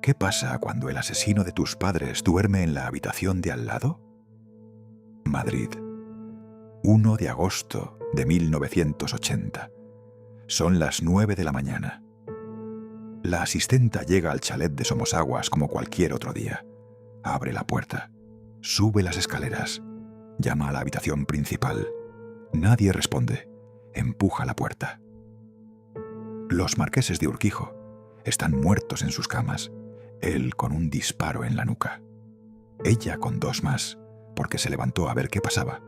¿Qué pasa cuando el asesino de tus padres duerme en la habitación de al lado? Madrid, 1 de agosto de 1980. Son las 9 de la mañana. La asistenta llega al chalet de Somosaguas como cualquier otro día. Abre la puerta, sube las escaleras, llama a la habitación principal. Nadie responde. Empuja la puerta. Los marqueses de Urquijo están muertos en sus camas, él con un disparo en la nuca. Ella con 2 más, porque se levantó a ver qué pasaba,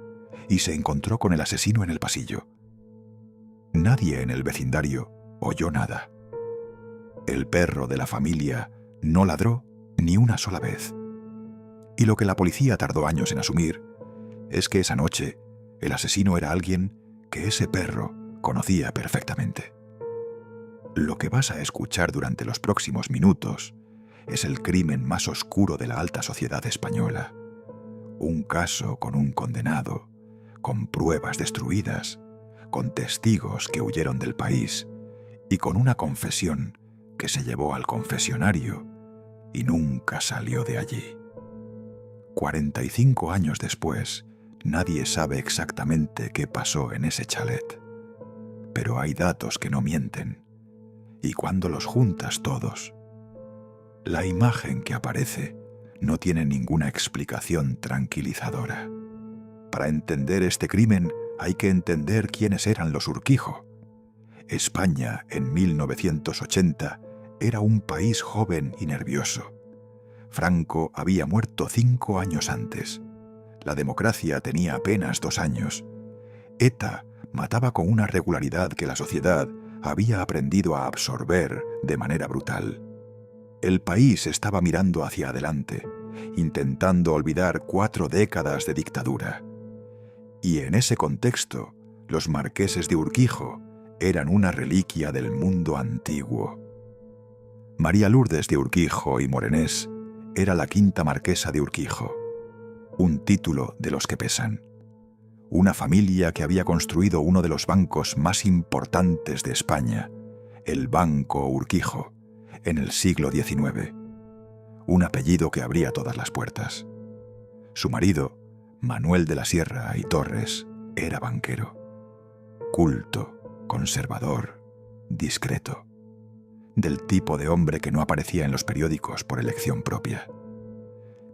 y se encontró con el asesino en el pasillo. Nadie en el vecindario oyó nada. El perro de la familia no ladró ni una sola vez. Y lo que la policía tardó años en asumir es que esa noche el asesino era alguien que ese perro conocía perfectamente. Lo que vas a escuchar durante los próximos minutos es el crimen más oscuro de la alta sociedad española. Un caso con un condenado, con pruebas destruidas, con testigos que huyeron del país y con una confesión que se llevó al confesionario y nunca salió de allí. 45 años después, nadie sabe exactamente qué pasó en ese chalet, pero hay datos que no mienten, y cuando los juntas todos, la imagen que aparece no tiene ninguna explicación tranquilizadora. Para entender este crimen hay que entender quiénes eran los Urquijo. España, en 1980, era un país joven y nervioso. Franco había muerto 5 años antes. La democracia tenía apenas 2 años. ETA mataba con una regularidad que la sociedad había aprendido a absorber de manera brutal. El país estaba mirando hacia adelante, intentando olvidar 4 décadas de dictadura. Y en ese contexto, los marqueses de Urquijo eran una reliquia del mundo antiguo. María Lourdes de Urquijo y Morenés era la 5ª marquesa de Urquijo, un título de los que pesan. Una familia que había construido uno de los bancos más importantes de España, el Banco Urquijo, en el siglo XIX. Un apellido que abría todas las puertas. Su marido, Manuel de la Sierra y Torres, era banquero. Culto, conservador, discreto. Del tipo de hombre que no aparecía en los periódicos por elección propia.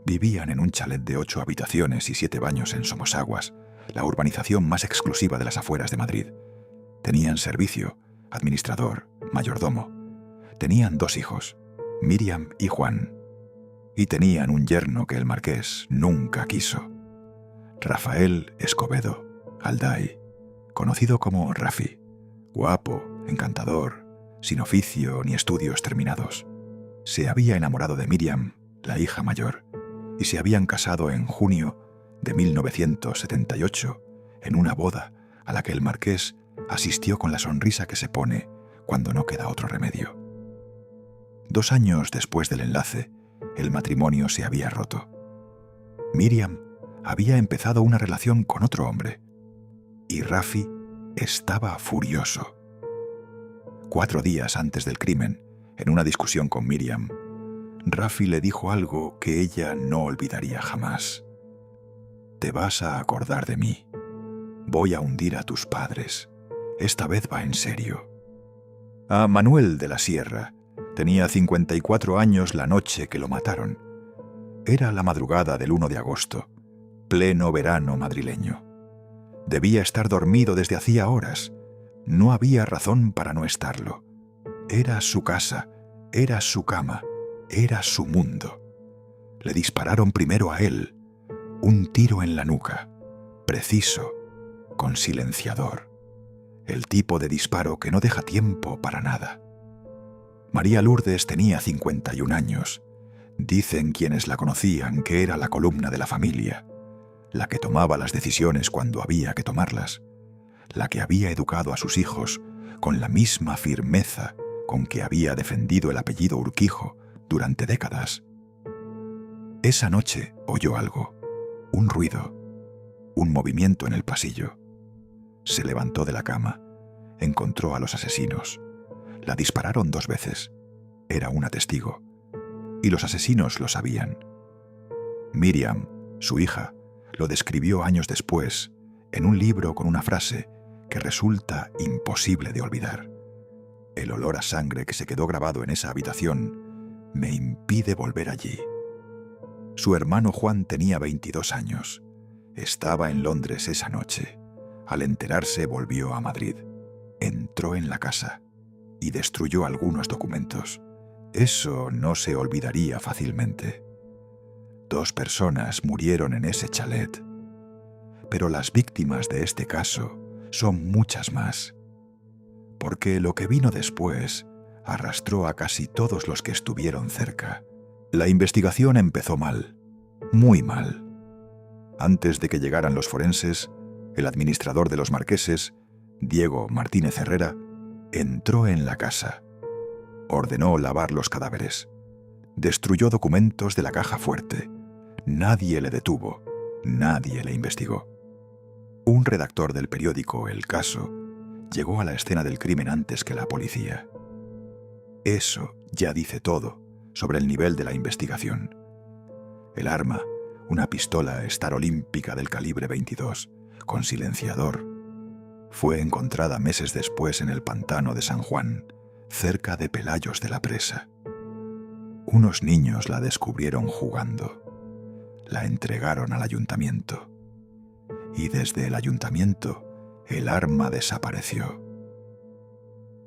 Vivían en un chalet de 8 habitaciones y 7 baños en Somosaguas, la urbanización más exclusiva de las afueras de Madrid. Tenían servicio, administrador, mayordomo. Tenían 2 hijos, Miriam y Juan. Y tenían un yerno que el marqués nunca quiso. Rafael Escobedo, Alday, conocido como Rafi. Guapo, encantador, sin oficio ni estudios terminados. Se había enamorado de Miriam, la hija mayor, y se habían casado en junio de 1978 en una boda a la que el marqués asistió con la sonrisa que se pone cuando no queda otro remedio. 2 años después del enlace, el matrimonio se había roto. Miriam había empezado una relación con otro hombre y Rafi estaba furioso. 4 días antes del crimen, en una discusión con Miriam, Rafi le dijo algo que ella no olvidaría jamás. Te vas a acordar de mí. Voy a hundir a tus padres. Esta vez va en serio. A Manuel de la Sierra tenía 54 años la noche que lo mataron. Era la madrugada del 1 de agosto, pleno verano madrileño. Debía estar dormido desde hacía horas. No había razón para no estarlo. Era su casa, era su cama, era su mundo. Le dispararon primero a él, un tiro en la nuca, preciso, con silenciador. El tipo de disparo que no deja tiempo para nada. María Lourdes tenía 51 años. Dicen quienes la conocían que era la columna de la familia, la que tomaba las decisiones cuando había que tomarlas, la que había educado a sus hijos con la misma firmeza con que había defendido el apellido Urquijo durante décadas. Esa noche oyó algo, un ruido, un movimiento en el pasillo. Se levantó de la cama, encontró a los asesinos. La dispararon 2 veces. Era una testigo. y los asesinos lo sabían. Miriam, su hija, lo describió años después en un libro con una frase que resulta imposible de olvidar. El olor a sangre que se quedó grabado en esa habitación me impide volver allí. Su hermano Juan tenía 22 años. Estaba en Londres esa noche. Al enterarse, volvió a Madrid. Entró en la casa y destruyó algunos documentos. Eso no se olvidaría fácilmente. 2 personas murieron en ese chalet. Pero las víctimas de este caso son muchas más. Porque lo que vino después arrastró a casi todos los que estuvieron cerca. La investigación empezó mal, muy mal. Antes de que llegaran los forenses, el administrador de los Marqueses, Diego Martínez Herrera, entró en la casa. Ordenó lavar los cadáveres. Destruyó documentos de la caja fuerte. Nadie le detuvo, nadie le investigó. Un redactor del periódico El Caso llegó a la escena del crimen antes que la policía. Eso ya dice todo sobre el nivel de la investigación. El arma, una pistola Star olímpica del calibre 22, con silenciador, fue encontrada meses después en el pantano de San Juan, cerca de Pelayos de la Presa. Unos niños la descubrieron jugando. La entregaron al ayuntamiento. Y desde el ayuntamiento, el arma desapareció.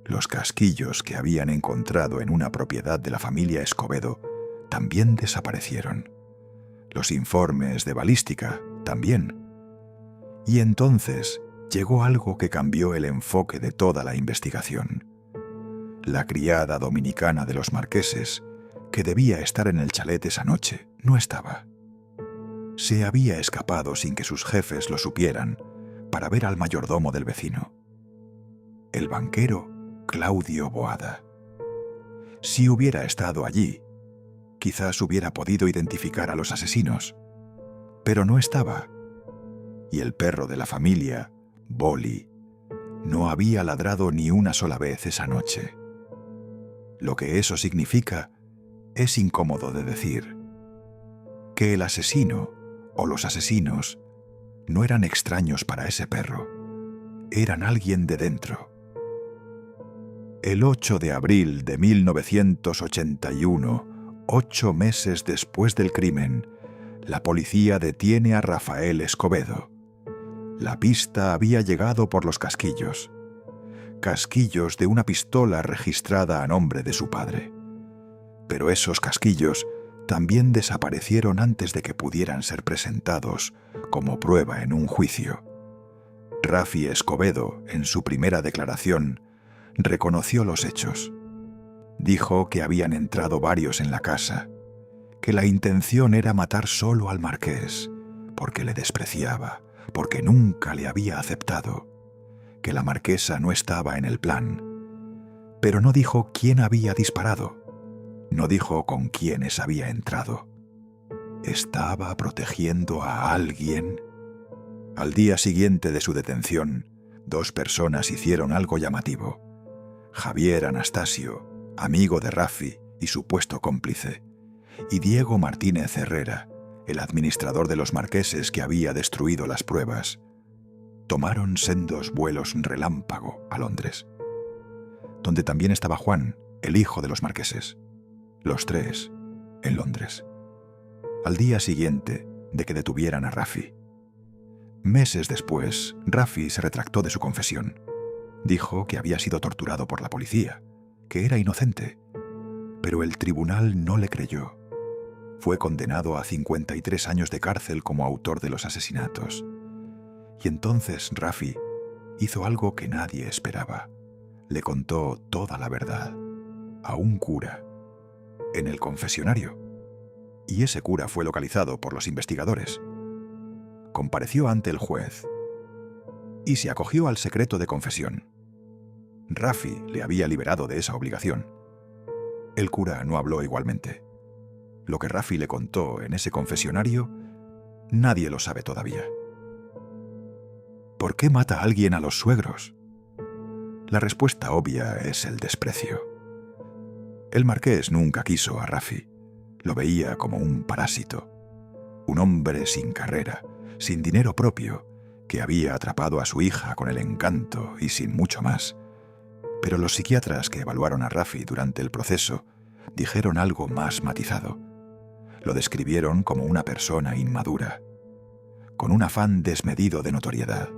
Los casquillos que habían encontrado en una propiedad de la familia Escobedo también desaparecieron. Los informes de balística también. Y entonces llegó algo que cambió el enfoque de toda la investigación. La criada dominicana de los Marqueses, que debía estar en el chalet esa noche, no estaba. Se había escapado sin que sus jefes lo supieran para ver al mayordomo del vecino, el banquero Claudio Boada. Si hubiera estado allí, quizás hubiera podido identificar a los asesinos, pero no estaba. Y el perro de la familia, Boli, no había ladrado ni una sola vez esa noche. Lo que eso significa es incómodo de decir. Que el asesino o los asesinos no eran extraños para ese perro, eran alguien de dentro. El 8 de abril de 1981, 8 meses después del crimen, la policía detiene a Rafael Escobedo. La pista había llegado por los casquillos. Casquillos de una pistola registrada a nombre de su padre. Pero esos casquillos también desaparecieron antes de que pudieran ser presentados como prueba en un juicio. Rafi Escobedo, en su primera declaración, reconoció los hechos. Dijo que habían entrado varios en la casa, que la intención era matar solo al marqués, porque le despreciaba, porque nunca le había aceptado, que la marquesa no estaba en el plan, pero no dijo quién había disparado, no dijo con quiénes había entrado. ¿Estaba protegiendo a alguien? Al día siguiente de su detención, 2 personas hicieron algo llamativo. Javier Anastasio, amigo de Rafi y supuesto cómplice, y Diego Martínez Herrera, el administrador de los Marqueses que había destruido las pruebas, tomaron sendos vuelos relámpago a Londres, donde también estaba Juan, el hijo de los Marqueses. Los 3 en Londres. Al día siguiente de que detuvieran a Rafi. Meses después, Rafi se retractó de su confesión. Dijo que había sido torturado por la policía, que era inocente, pero el tribunal no le creyó. Fue condenado a 53 años de cárcel como autor de los asesinatos. Y entonces Rafi hizo algo que nadie esperaba. Le contó toda la verdad a un cura en el confesionario. Y ese cura fue localizado por los investigadores. Compareció ante el juez y se acogió al secreto de confesión. Rafi le había liberado de esa obligación. El cura no habló igualmente. Lo que Rafi le contó en ese confesionario, nadie lo sabe todavía. ¿Por qué mata a alguien a los suegros? La respuesta obvia es el desprecio. El marqués nunca quiso a Rafi. Lo veía como un parásito, un hombre sin carrera, sin dinero propio, que había atrapado a su hija con el encanto y sin mucho más. Pero los psiquiatras que evaluaron a Rafi durante el proceso dijeron algo más matizado. Lo describieron como una persona inmadura, con un afán desmedido de notoriedad,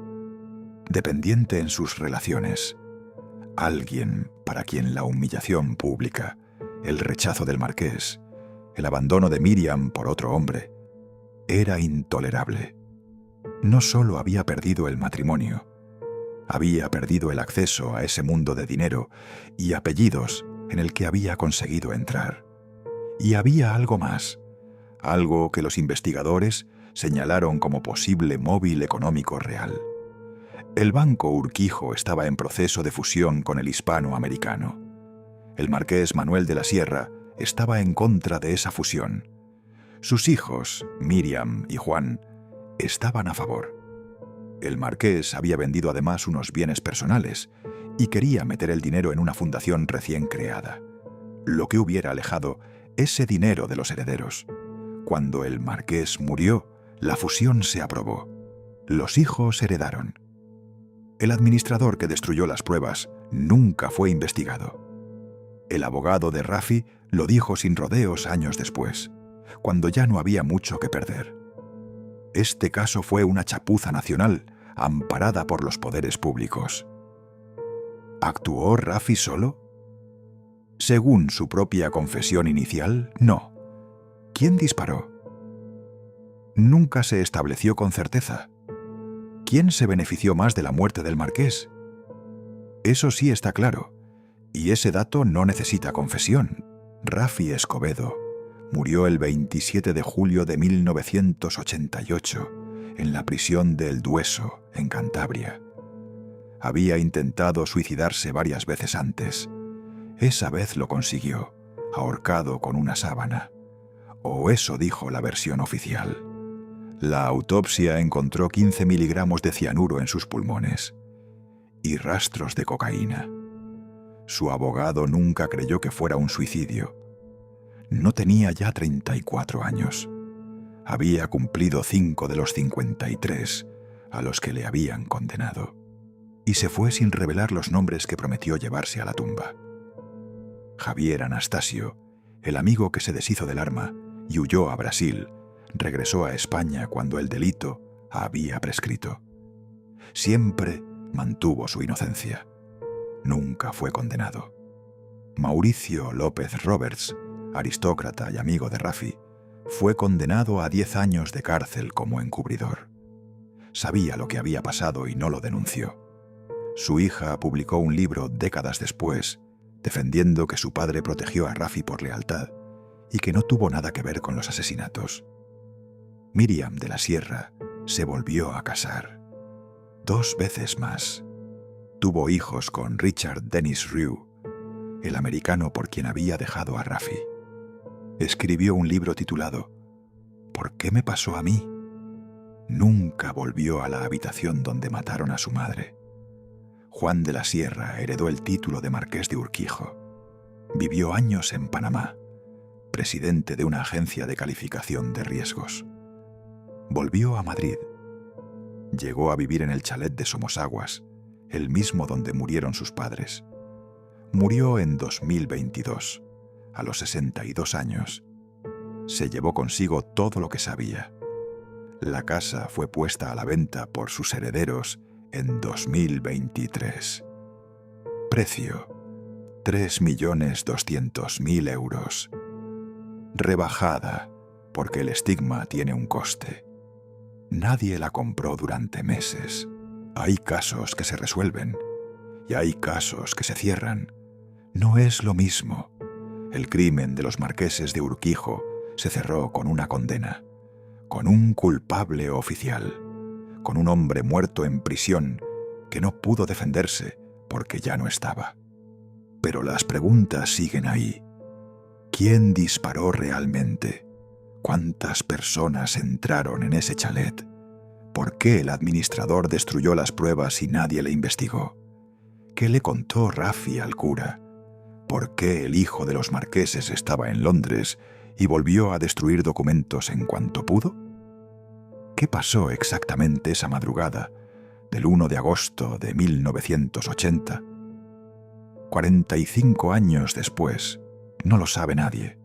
dependiente en sus relaciones, alguien para quien la humillación pública, el rechazo del marqués, el abandono de Miriam por otro hombre, era intolerable. No solo había perdido el matrimonio, había perdido el acceso a ese mundo de dinero y apellidos en el que había conseguido entrar. Y había algo más, algo que los investigadores señalaron como posible móvil económico real. El Banco Urquijo estaba en proceso de fusión con el Hispanoamericano. El marqués Manuel de la Sierra estaba en contra de esa fusión. Sus hijos, Miriam y Juan, estaban a favor. El marqués había vendido además unos bienes personales y quería meter el dinero en una fundación recién creada, lo que hubiera alejado ese dinero de los herederos. Cuando el marqués murió, la fusión se aprobó. Los hijos heredaron. El administrador que destruyó las pruebas nunca fue investigado. El abogado de Rafi lo dijo sin rodeos años después, cuando ya no había mucho que perder. Este caso fue una chapuza nacional, amparada por los poderes públicos. ¿Actuó Rafi solo? Según su propia confesión inicial, no. ¿Quién disparó? Nunca se estableció con certeza. ¿Quién se benefició más de la muerte del marqués? Eso sí está claro, y ese dato no necesita confesión. Rafi Escobedo murió el 27 de julio de 1988 en la prisión de El Dueso, en Cantabria. Había intentado suicidarse varias veces antes. Esa vez lo consiguió, ahorcado con una sábana. O eso dijo la versión oficial. La autopsia encontró 15 miligramos de cianuro en sus pulmones y rastros de cocaína. Su abogado nunca creyó que fuera un suicidio. No tenía ya 34 años. Había cumplido 5 de los 53 a los que le habían condenado. Y se fue sin revelar los nombres que prometió llevarse a la tumba. Javier Anastasio, el amigo que se deshizo del arma y huyó a Brasil, regresó a España cuando el delito había prescrito. Siempre mantuvo su inocencia. Nunca fue condenado. Mauricio López Roberts, aristócrata y amigo de Rafi, fue condenado a 10 años de cárcel como encubridor. Sabía lo que había pasado y no lo denunció. Su hija publicó un libro décadas después, defendiendo que su padre protegió a Rafi por lealtad y que no tuvo nada que ver con los asesinatos. Miriam de la Sierra se volvió a casar 2 veces más. Tuvo hijos con Richard Dennis Rue, el americano por quien había dejado a Rafi. Escribió un libro titulado ¿Por qué me pasó a mí? Nunca volvió a la habitación donde mataron a su madre. Juan de la Sierra heredó el título de marqués de Urquijo. Vivió años en Panamá, presidente de una agencia de calificación de riesgos. Volvió a Madrid. Llegó a vivir en el chalet de Somosaguas, el mismo donde murieron sus padres. Murió en 2022, a los 62 años. Se llevó consigo todo lo que sabía. La casa fue puesta a la venta por sus herederos en 2023. Precio: 3.200.000 euros. Rebajada, porque el estigma tiene un coste. Nadie la compró durante meses. Hay casos que se resuelven y hay casos que se cierran. No es lo mismo. El crimen de los marqueses de Urquijo se cerró con una condena, con un culpable oficial, con un hombre muerto en prisión que no pudo defenderse porque ya no estaba. Pero las preguntas siguen ahí. ¿Quién disparó realmente? ¿Cuántas personas entraron en ese chalet? ¿Por qué el administrador destruyó las pruebas y nadie le investigó? ¿Qué le contó Rafi al cura? ¿Por qué el hijo de los marqueses estaba en Londres y volvió a destruir documentos en cuanto pudo? ¿Qué pasó exactamente esa madrugada del 1 de agosto de 1980? 45 años después, no lo sabe nadie.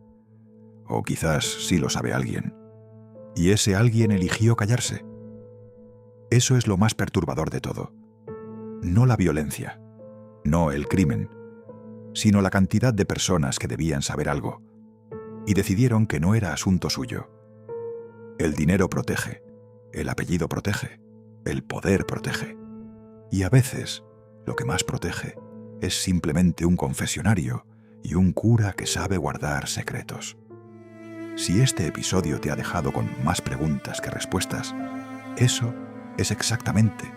O quizás sí lo sabe alguien. ¿Y ese alguien eligió callarse? Eso es lo más perturbador de todo. No la violencia, no el crimen, sino la cantidad de personas que debían saber algo y decidieron que no era asunto suyo. El dinero protege, el apellido protege, el poder protege. Y a veces, lo que más protege es simplemente un confesionario y un cura que sabe guardar secretos. Si este episodio te ha dejado con más preguntas que respuestas, eso es exactamente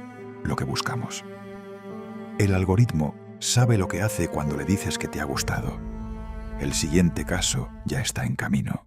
lo que buscamos. El algoritmo sabe lo que hace cuando le dices que te ha gustado. El siguiente caso ya está en camino.